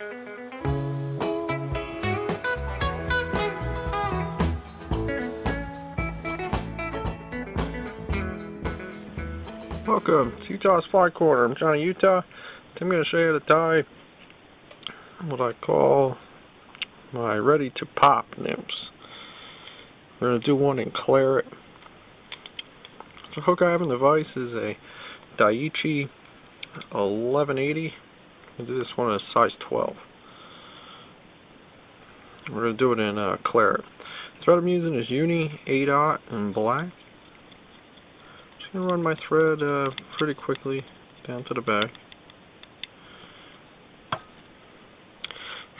Welcome to Utah's Fly Corner. I'm Johnny Utah. I'm going to show you how to tie what I call my ready to pop nymphs. We're going to do one in claret. The hook I have in the vise is a Daiichi 1180. I'll do this one in a size 12. We're going to do it in claret. The thread I'm using is Uni 8/0 in black. I'm going to run my thread pretty quickly down to the back.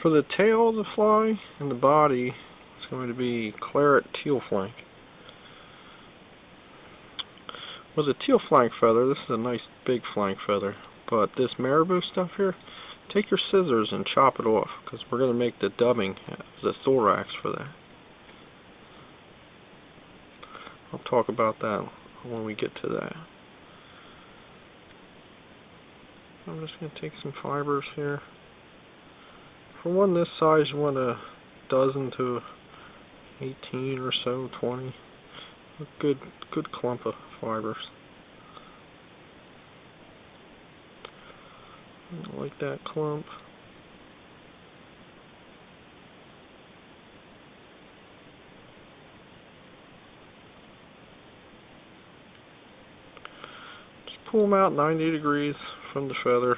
For the tail of the fly and the body, it's going to be claret teal flank. With a teal flank feather, this is a nice big flank feather, but this marabou stuff here, take your scissors and chop it off, because we're going to make the dubbing, the thorax for that. I'll talk about that when we get to that. I'm just going to take some fibers here. For one this size, you want a dozen to 18 or so, 20. A good clump of fibers. I like that clump. Pull them out 90 degrees from the feather.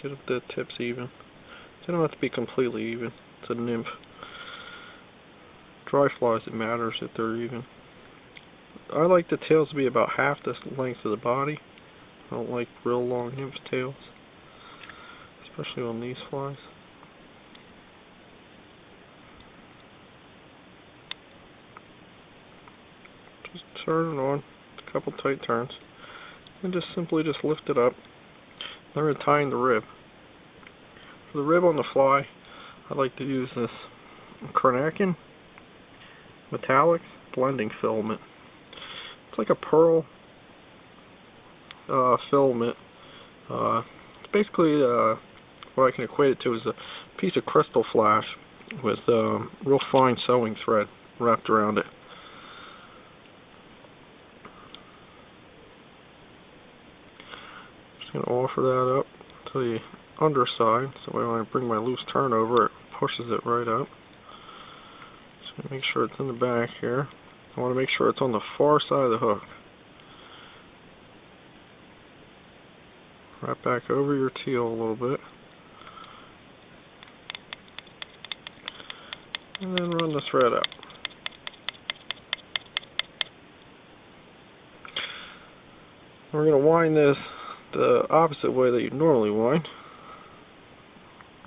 Get the tips even. They don't have to be completely even. It's a nymph. Dry flies, it matters if they're even. I like the tails to be about half the length of the body. I don't like real long nymph tails, especially on these flies. Just turn it on, a couple tight turns. And just simply lift it up. Then we're tying the rib. For the rib on the fly, I like to use this Carnacin metallic blending filament. It's like a pearl filament. It's basically what I can equate it to is a piece of crystal flash with real fine sewing thread wrapped around it. Going to offer that up to the underside, so when I bring my loose turn over, it pushes it right up. Just going to make sure it's in the back here. I want to make sure it's on the far side of the hook. Wrap back over your teal a little bit. And then run the thread up. We're going to wind this the opposite way that you normally wind.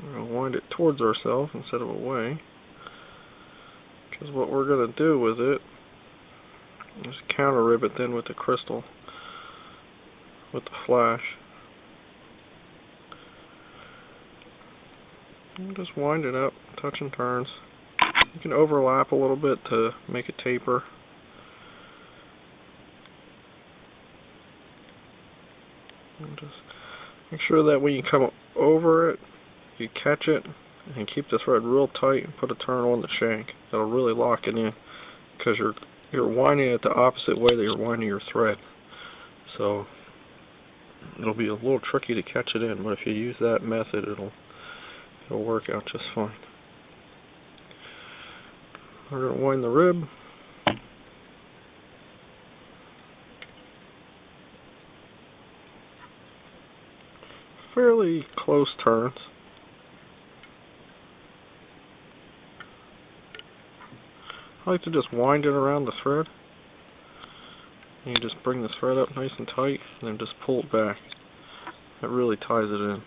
We're going to wind it towards ourselves instead of away, because what we're going to do with it is counter rib it then with the crystal, with the flash. And just wind it up, touch and turns. You can overlap a little bit to make it taper. And just make sure that when you come over it, you catch it and keep the thread real tight and put a turn on the shank. That'll really lock it in, because you're winding it the opposite way that you're winding your thread. So it'll be a little tricky to catch it in, but if you use that method, it'll work out just fine. We're going to wind the rib. Fairly close turns. I like to just wind it around the thread. And you just bring the thread up nice and tight, and then just pull it back. That really ties it in.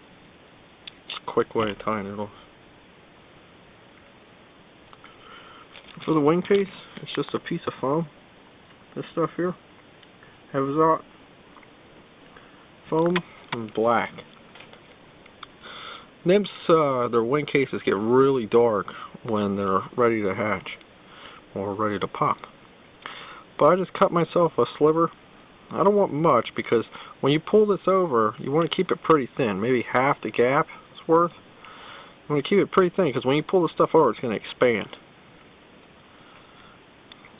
It's a quick way of tying it off. For the wing case, it's just a piece of foam. This stuff here. Havazot foam in black. Nymphs, their wing cases get really dark when they're ready to hatch or ready to pop. But I just cut myself a sliver. I don't want much, because when you pull this over, you want to keep it pretty thin, maybe half the gap's worth. want to keep it pretty thin because when you pull the stuff over, it's going to expand.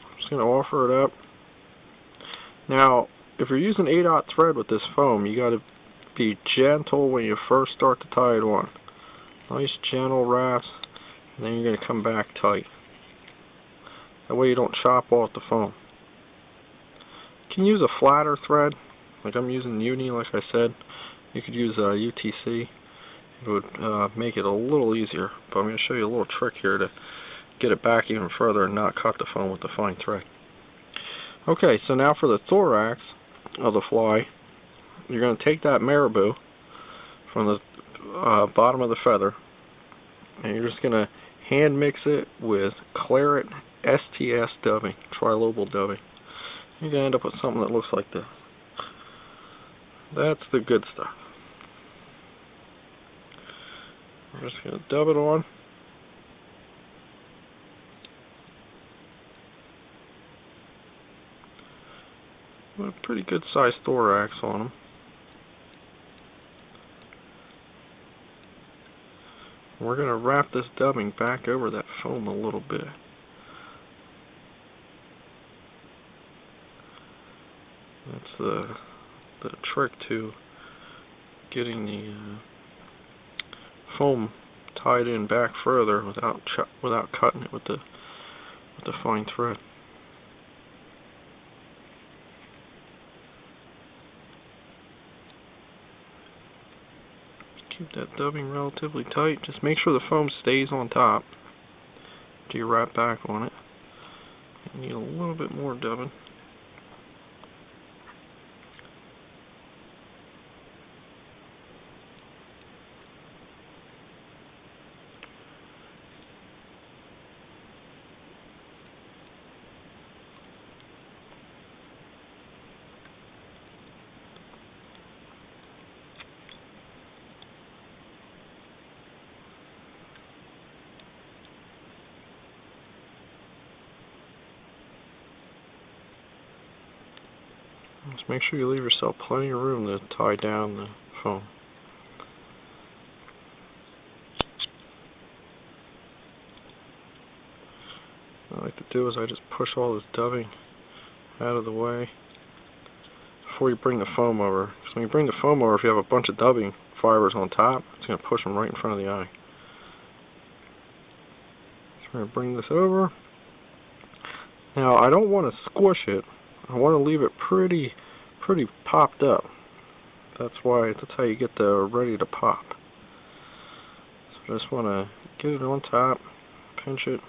I'm just going to offer it up. Now, if you're using 8/0 thread with this foam, you got to be gentle when you first start to tie it on. Nice gentle wraps, and then you're going to come back tight. That way you don't chop off the foam. You can use a flatter thread, like I'm using Uni, like I said. You could use UTC. It would make it a little easier, but I'm going to show you a little trick here to get it back even further and not cut the foam with the fine thread. Okay, so now for the thorax of the fly, you're going to take that marabou from the bottom of the feather, and you're just going to hand mix it with claret STS dubbing, trilobal dubbing. You're going to end up with something that looks like this. That's the good stuff. I'm just going to dub it on. A pretty good sized thorax on them. We're going to wrap this dubbing back over that foam a little bit. That's the trick to getting the foam tied in back further without cutting it with the fine thread. Keep that dubbing relatively tight. Just make sure the foam stays on top after you wrap back on it. You need a little bit more dubbing. Just make sure you leave yourself plenty of room to tie down the foam. What I like to do is I just push all this dubbing out of the way before you bring the foam over. So when you bring the foam over, if you have a bunch of dubbing fibers on top, it's going to push them right in front of the eye. So we're going to bring this over. Now I don't want to squish it. I want to leave it pretty popped up. That's how you get the ready to pop. So I just want to get it on top, pinch it,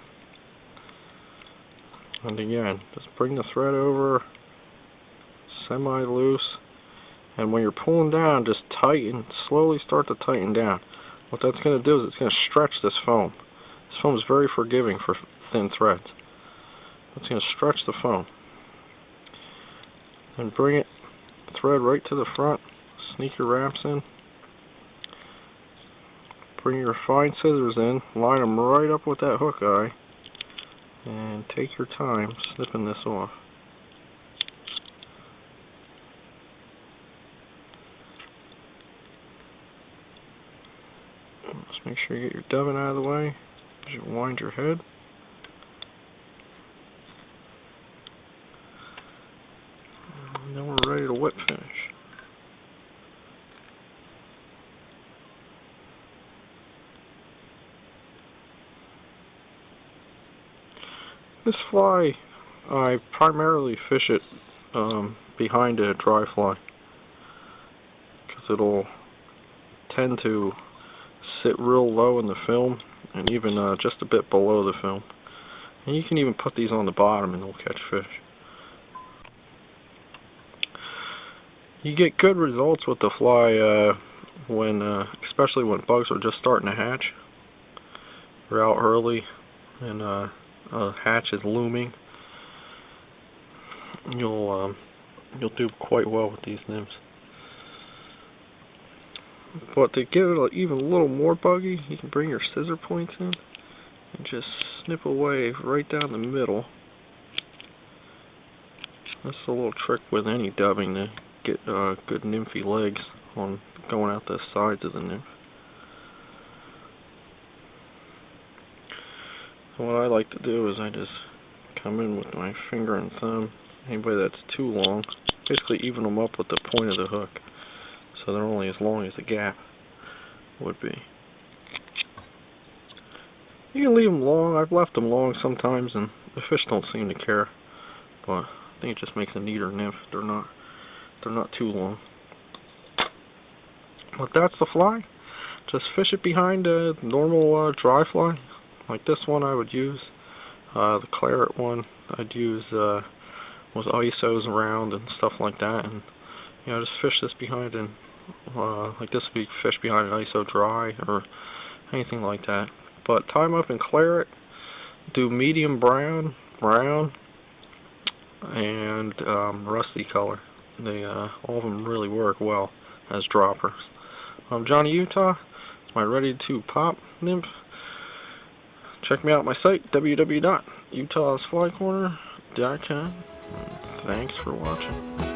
and again, just bring the thread over, semi-loose, and when you're pulling down, just tighten, slowly start to tighten down. What that's going to do is it's going to stretch this foam. This foam is very forgiving for thin threads. It's going to stretch the foam. And bring it, thread right to the front, sneak your wraps in, bring your fine scissors in, line them right up with that hook eye, and take your time snipping this off. Just make sure you get your dubbing out of the way as you wind your head. And then we're ready to whip finish. This fly, I primarily fish it behind a dry fly because it'll tend to sit real low in the film and even just a bit below the film. And you can even put these on the bottom and they'll catch fish. You get good results with the fly when, especially when bugs are just starting to hatch. They're out early and a hatch is looming. You'll do quite well with these nymphs. But to get it even a little more buggy, you can bring your scissor points in and just snip away right down the middle. That's a little trick with any dubbing to get good nymphy legs on going out the sides of the nymph. So what I like to do is I just come in with my finger and thumb. Anybody that's too long, basically even them up with the point of the hook, so they're only as long as the gap would be. You can leave them long. I've left them long sometimes, and the fish don't seem to care. But I think it just makes a neater nymph. They're not too long. But that's the fly. Just fish it behind a normal dry fly, like this one I would use. The claret one I'd use was ISOs around and stuff like that, and just fish this behind, and like this would be fish behind an ISO dry or anything like that. But tie them up in claret, do medium brown, and rusty color. They all of them really work well as droppers. Johnny Utah, my ready to pop nymph. Check me out at my site, www.utahsflycorner.com. Thanks for watching.